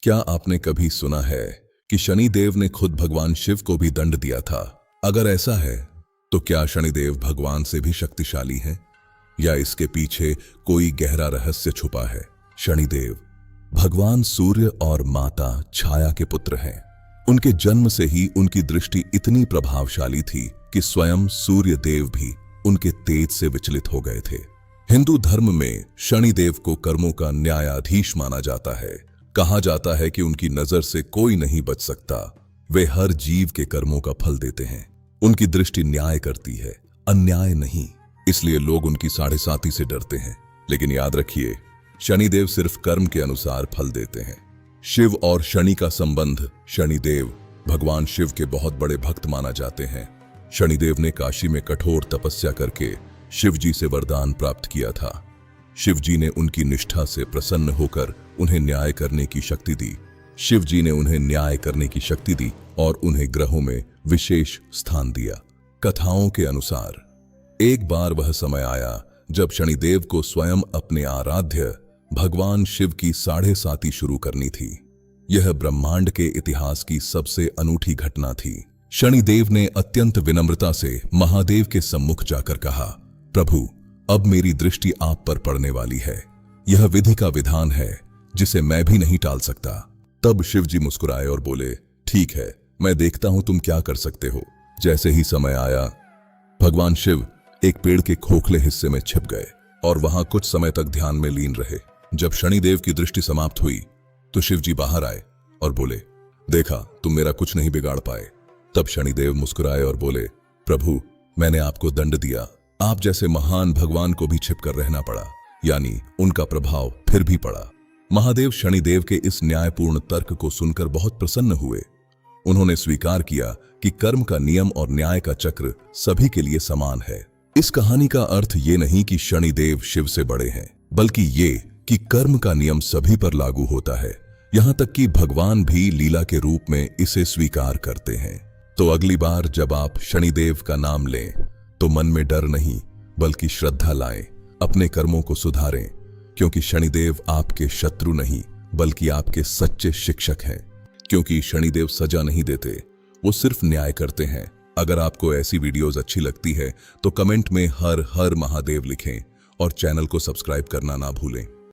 क्या आपने कभी सुना है कि शनिदेव ने खुद भगवान शिव को भी दंड दिया था? अगर ऐसा है तो क्या शनिदेव भगवान से भी शक्तिशाली हैं या इसके पीछे कोई गहरा रहस्य छुपा है? शनिदेव भगवान सूर्य और माता छाया के पुत्र हैं। उनके जन्म से ही उनकी दृष्टि इतनी प्रभावशाली थी कि स्वयं सूर्य देव भी उनके तेज से विचलित हो गए थे। हिंदू धर्म में शनिदेव को कर्मों का न्यायाधीश माना जाता है। कहा जाता है कि उनकी नजर से कोई नहीं बच सकता। वे हर जीव के कर्मों का फल देते हैं। उनकी दृष्टि न्याय करती है, अन्याय नहीं। इसलिए लोग उनकी साढ़ेसाती से डरते हैं। लेकिन याद रखिए, शनिदेव सिर्फ कर्म के अनुसार फल देते हैं। शिव और शनि का संबंध। शनिदेव भगवान शिव के बहुत बड़े भक्त माना जाते हैं। शनिदेव ने काशी में कठोर तपस्या करके शिव जी से वरदान प्राप्त किया था। शिव जी ने उनकी निष्ठा से प्रसन्न होकर उन्हें न्याय करने की शक्ति दी। शिव जी ने उन्हें न्याय करने की शक्ति दी और उन्हें ग्रहों में विशेष स्थान दिया। कथाओं के अनुसार एक बार वह समय आया जब शनिदेव को स्वयं अपने आराध्य भगवान शिव की साढ़ेसाती शुरू करनी थी। यह ब्रह्मांड के इतिहास की सबसे अनूठी घटना थी। शनिदेव ने अत्यंत विनम्रता से महादेव के सम्मुख जाकर कहा, प्रभु, अब मेरी दृष्टि आप पर पड़ने वाली है। यह विधि का विधान है जिसे मैं भी नहीं टाल सकता। तब शिव जी मुस्कुराए और बोले, ठीक है, मैं देखता हूं तुम क्या कर सकते हो। जैसे ही समय आया, भगवान शिव एक पेड़ के खोखले हिस्से में छिप गए और वहां कुछ समय तक ध्यान में लीन रहे। जब शनिदेव की दृष्टि समाप्त हुई तो शिव जी बाहर आए और बोले, देखा, तुम मेरा कुछ नहीं बिगाड़ पाए। तब शनिदेव मुस्कुराए और बोले, प्रभु, मैंने आपको दंड दिया। आप जैसे महान भगवान को भी छिपकर रहना पड़ा, यानी उनका प्रभाव फिर भी पड़ा। महादेव शनिदेव के इस न्यायपूर्ण तर्क को सुनकर बहुत प्रसन्न हुए। उन्होंने स्वीकार किया कि कर्म का नियम और न्याय का चक्र सभी के लिए समान है। इस कहानी का अर्थ ये नहीं कि शनिदेव शिव से बड़े हैं, बल्कि ये कि कर्म का नियम सभी पर लागू होता है, यहां तक कि भगवान भी लीला के रूप में इसे स्वीकार करते हैं। तो अगली बार जब आप शनिदेव का नाम लें तो मन में डर नहीं बल्कि श्रद्धा लाएं। अपने कर्मों को सुधारें, क्योंकि शनिदेव आपके शत्रु नहीं बल्कि आपके सच्चे शिक्षक हैं। क्योंकि शनिदेव सजा नहीं देते, वो सिर्फ न्याय करते हैं। अगर आपको ऐसी वीडियोस अच्छी लगती है तो कमेंट में हर हर महादेव लिखें और चैनल को सब्सक्राइब करना ना भूलें।